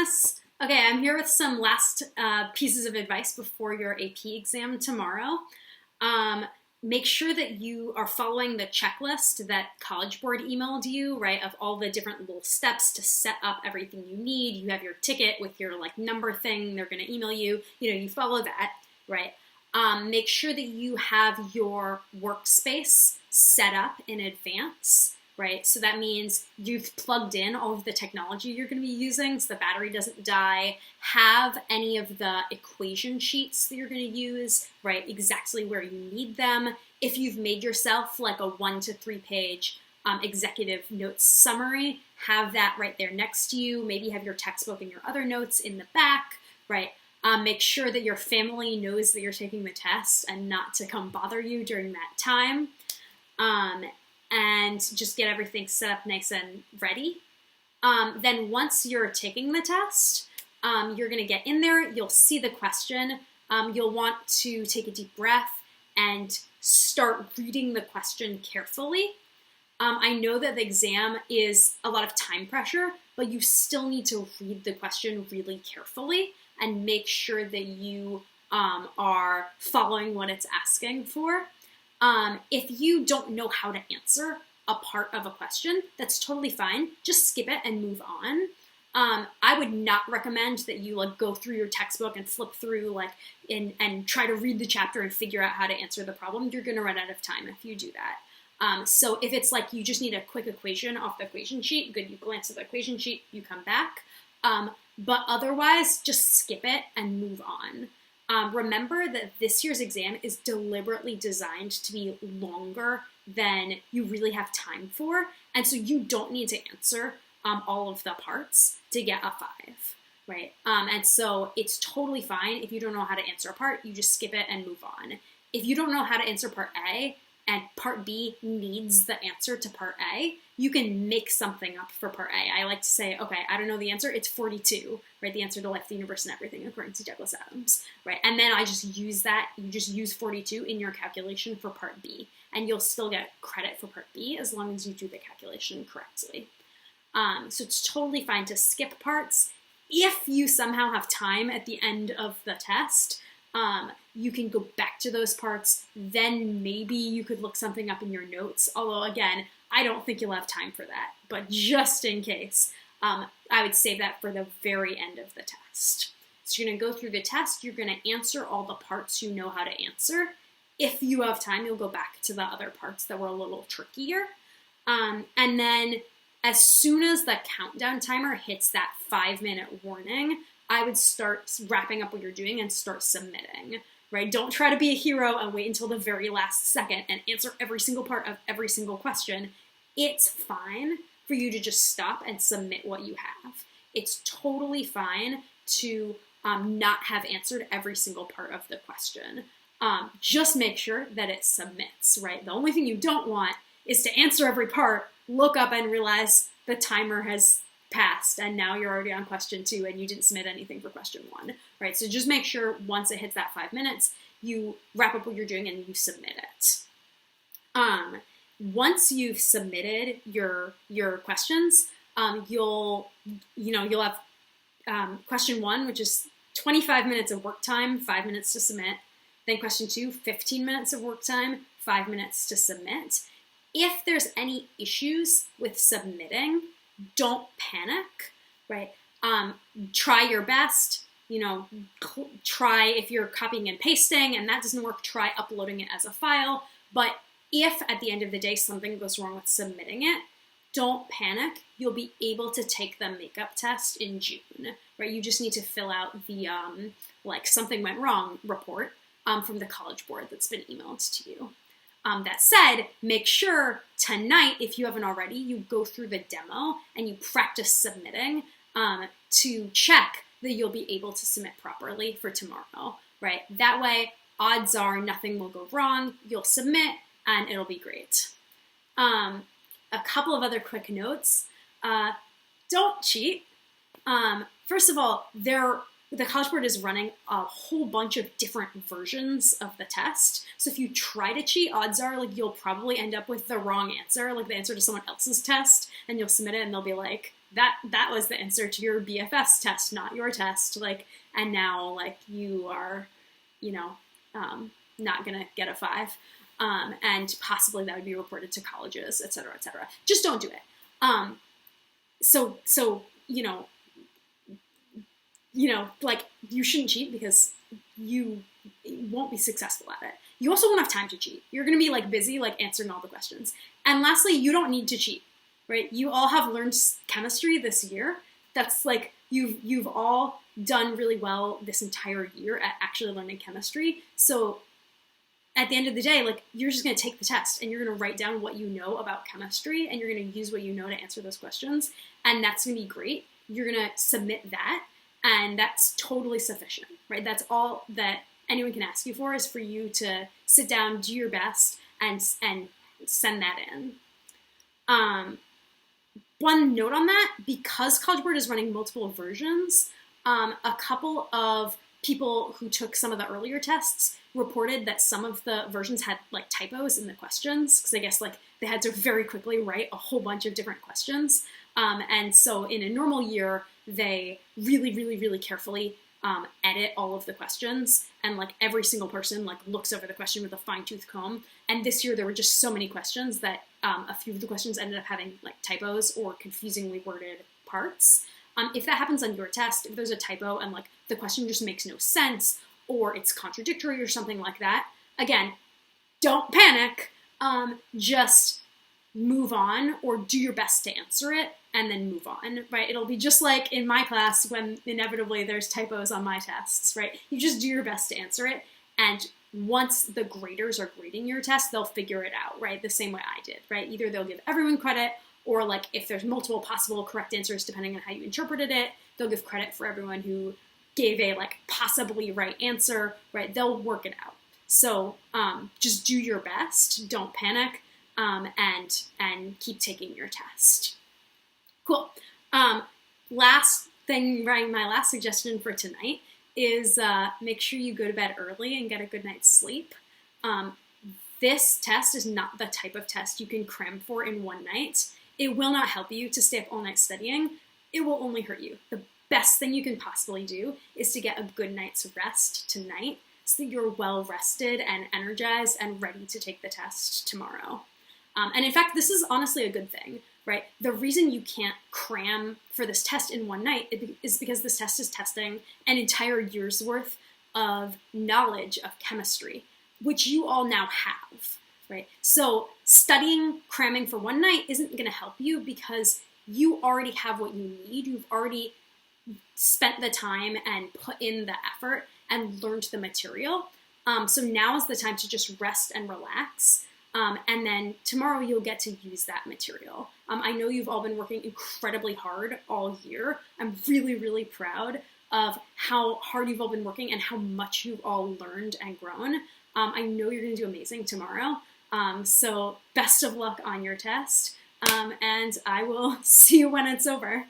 class. Okay, I'm here with some last pieces of advice before your AP exam tomorrow. Make sure that you are following the checklist that College Board emailed you, right, of all the different little steps to set up everything you need. You have your ticket with your number thing, they're going to email you, you follow that, right? Make sure that you have your workspace set up in advance, right? So that means you've plugged in all of the technology you're going to be using so the battery doesn't die. Have any of the equation sheets that you're going to use, right, exactly where you need them. If you've made yourself like a 1 to 3 page executive notes summary, have that right there next to you. Maybe have your textbook and your other notes in the back, right? Make sure that your family knows that you're taking the test and not to come bother you during that time. And just get everything set up nice and ready. Then once you're taking the test, you're going to get in there, you'll see the question, you'll want to take a deep breath and start reading the question carefully. I know that the exam is a lot of time pressure, but you still need to read the question really carefully and make sure that you are following what it's asking for. If you don't know how to answer a part of a question, that's totally fine. Just skip it and move on. I would not recommend that you go through your textbook and flip through and try to read the chapter and figure out how to answer the problem. You're going to run out of time if you do that. So if it's you just need a quick equation off the equation sheet, good, you glance at the equation sheet, you come back. But otherwise, just skip it and move on. Remember that this year's exam is deliberately designed to be longer than you really have time for, and so you don't need to answer all of the parts to get a 5, right? And so it's totally fine if you don't know how to answer a part, you just skip it and move on. If you don't know how to answer part A, and part B needs the answer to part A, you can make something up for part A. I like to say, okay, I don't know the answer, it's 42, right? The answer to life, the universe, and everything, according to Douglas Adams, right? And then I just use that, you just use 42 in your calculation for part B, and you'll still get credit for part B as long as you do the calculation correctly. So it's totally fine to skip parts. If you somehow have time at the end of the test, you can go back to those parts, then maybe you could look something up in your notes. Although, again, I don't think you'll have time for that. But just in case, I would save that for the very end of the test. So you're going to go through the test. You're going to answer all the parts you know how to answer. If you have time, you'll go back to the other parts that were a little trickier. And then as soon as the countdown timer hits that 5-minute warning, I would start wrapping up what you're doing and start submitting, right? Don't try to be a hero and wait until the very last second and answer every single part of every single question. It's fine for you to just stop and submit what you have. It's totally fine to not have answered every single part of the question. Just make sure that it submits, right? The only thing you don't want is to answer every part, look up and realize the timer has passed and now you're already on question 2 and you didn't submit anything for question 1, right? So just make sure once it hits that 5 minutes, you wrap up what you're doing and you submit it. Once you've submitted your questions, you'll have question 1, which is 25 minutes of work time, 5 minutes to submit. Then question 2, 15 minutes of work time, 5 minutes to submit. If there's any issues with submitting, don't panic, right? Try your best, try if you're copying and pasting and that doesn't work, try uploading it as a file. But if at the end of the day something goes wrong with submitting it, don't panic. You'll be able to take the makeup test in June, right? You just need to fill out the something went wrong report from the College Board that's been emailed to you. That said, make sure tonight, if you haven't already, you go through the demo and you practice submitting to check that you'll be able to submit properly for tomorrow, right? That way, odds are nothing will go wrong, you'll submit, and it'll be great. A couple of other quick notes. Don't cheat. First of all, the College Board is running a whole bunch of different versions of the test. So if you try to cheat, odds are you'll probably end up with the wrong answer, the answer to someone else's test, and you'll submit it and they'll be like, that was the answer to your BFS test, not your test. Like, and now like you are, you know, not gonna get a 5. And possibly that would be reported to colleges, et cetera, et cetera. Just don't do it. So, like you shouldn't cheat because you won't be successful at it. You also won't have time to cheat. You're going to be like busy, like answering all the questions. And lastly, you don't need to cheat, right? You all have learned chemistry this year. That's like, you've all done really well this entire year at actually learning chemistry. So at the end of the day, like you're just going to take the test and you're going to write down what you know about chemistry and you're going to use what you know to answer those questions. And that's going to be great. You're going to submit that and that's totally sufficient, right? That's all that anyone can ask you for is for you to sit down, do your best and send that in. One note on that, because College Board is running multiple versions, a couple of people who took some of the earlier tests reported that some of the versions had like typos in the questions because I guess like they had to very quickly write a whole bunch of different questions. And so in a normal year, they really, really, really carefully edit all of the questions and like every single person like looks over the question with a fine-tooth comb. And this year there were just so many questions that a few of the questions ended up having like typos or confusingly worded parts. If that happens on your test, if there's a typo and like the question just makes no sense or it's contradictory or something like that, again, don't panic, just move on or do your best to answer it and then move on, right? It'll be just like in my class when inevitably there's typos on my tests, right? You just do your best to answer it and once the graders are grading your test, they'll figure it out, right? The same way I did, right? Either they'll give everyone credit or like if there's multiple possible correct answers depending on how you interpreted it, they'll give credit for everyone who gave a like possibly right answer, right? They'll work it out. So just do your best, don't panic, and keep taking your test. Cool. Last thing, right? My last suggestion for tonight is make sure you go to bed early and get a good night's sleep. This test is not the type of test you can cram for in one night. It will not help you to stay up all night studying. It will only hurt you. The best thing you can possibly do is to get a good night's rest tonight so that you're well rested and energized and ready to take the test tomorrow. And in fact, this is honestly a good thing, right? The reason you can't cram for this test in one night is because this test is testing an entire year's worth of knowledge of chemistry, which you all now have, right? So studying, cramming for one night isn't going to help you because you already have what you need. You've already spent the time and put in the effort and learned the material. So now is the time to just rest and relax. And then tomorrow you'll get to use that material. I know you've all been working incredibly hard all year. I'm really, really proud of how hard you've all been working and how much you've all learned and grown. I know you're going to do amazing tomorrow. So best of luck on your test. And I will see you when it's over.